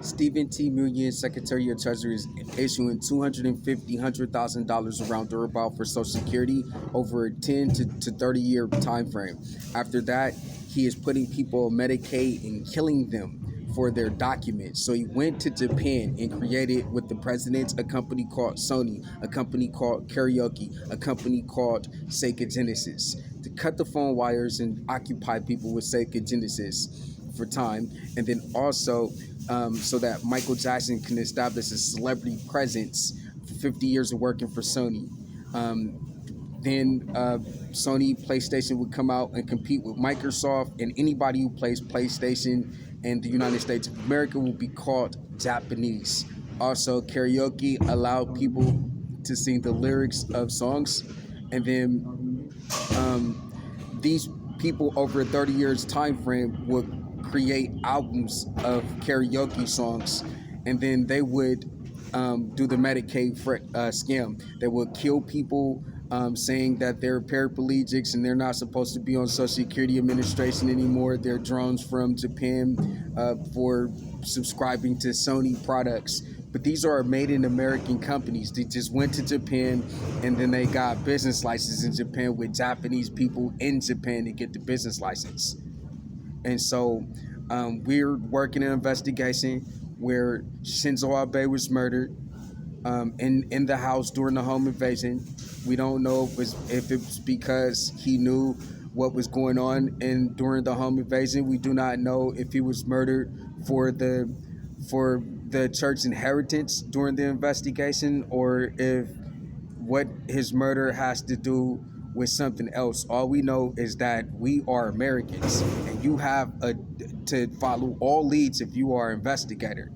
Stephen T. Million, Secretary of Treasury, is issuing $100,000 around or about for Social Security over a 10 to 30 year time frame. After that, he is putting people on Medicaid and killing them for their documents. So he went to Japan and created with the president a company called Sony, a company called Karaoke, a company called Sega Genesis to cut the phone wires and occupy people with Sega Genesis for time, and then also so that Michael Jackson can establish a celebrity presence for 50 years of working for Sony. Then Sony PlayStation would come out and compete with Microsoft, and anybody who plays PlayStation in the United States of America will be called Japanese. Also, karaoke allowed people to sing the lyrics of songs, and then these people over a 30 years time frame would create albums of karaoke songs, and then they would do the Medicaid scam. They would kill people saying that they're paraplegics and they're not supposed to be on Social Security Administration anymore. They're drones from Japan for subscribing to Sony products. But these are made in American companies. They just went to Japan and then they got business licenses in Japan with Japanese people in Japan to get the business license. And so we're working an investigation where Shinzo Abe was murdered in the house during the home invasion. We don't know if it was because he knew what was going on during the home invasion. We do not know if he was murdered for the church inheritance during the investigation, or if what his murder has to do with something else. All we know is that we are Americans, and you have to follow all leads if you are an investigator.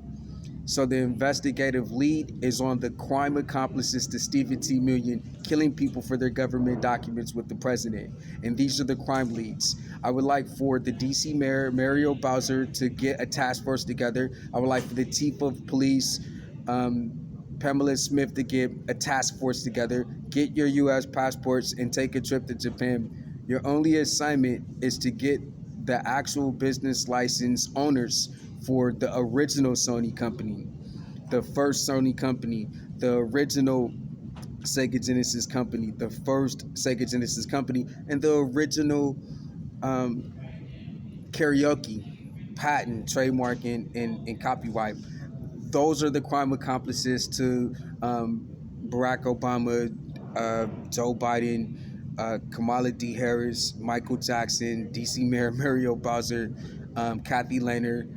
So the investigative lead is on the crime accomplices to Stephen T. Million killing people for their government documents with the president. And these are the crime leads. I would like for the DC Mayor, Mario Bowser, to get a task force together. I would like for the Chief of Police, Pamela Smith, to get a task force together. Get your U.S. passports and take a trip to Japan. Your only assignment is to get the actual business license owners for the original Sony company, the first Sony company, the original Sega Genesis company, the first Sega Genesis company, and the original karaoke patent, trademark, and copyright. Those are the crime accomplices to Barack Obama, Joe Biden, Kamala D. Harris, Michael Jackson, DC Mayor Mario Bowser, Kathy Lehner,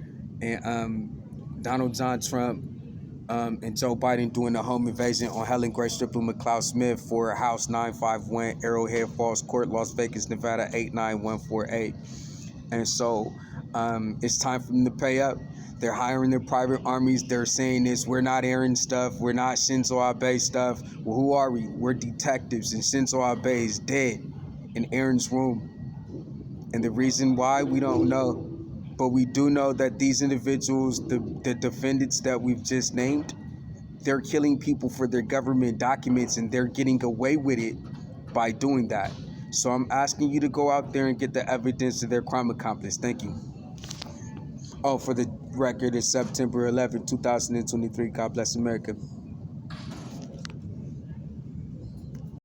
and Donald John Trump, and Joe Biden doing the home invasion on Helen Grace Striplin McLeod Smith for House 951, Arrowhead Falls Court, Las Vegas, Nevada 89148. And so it's time for them to pay up. They're hiring their private armies. They're saying this: we're not Aaron stuff. We're not Shinzo Abe stuff. Well, who are we? We're detectives, and Shinzo Abe is dead in Aaron's room. And the reason why, we don't know. But we do know that these individuals, the defendants that we've just named, they're killing people for their government documents, and they're getting away with it by doing that. So I'm asking you to go out there and get the evidence of their crime accomplice. Thank you. Oh, for the record, it's September 11, 2023. God bless America.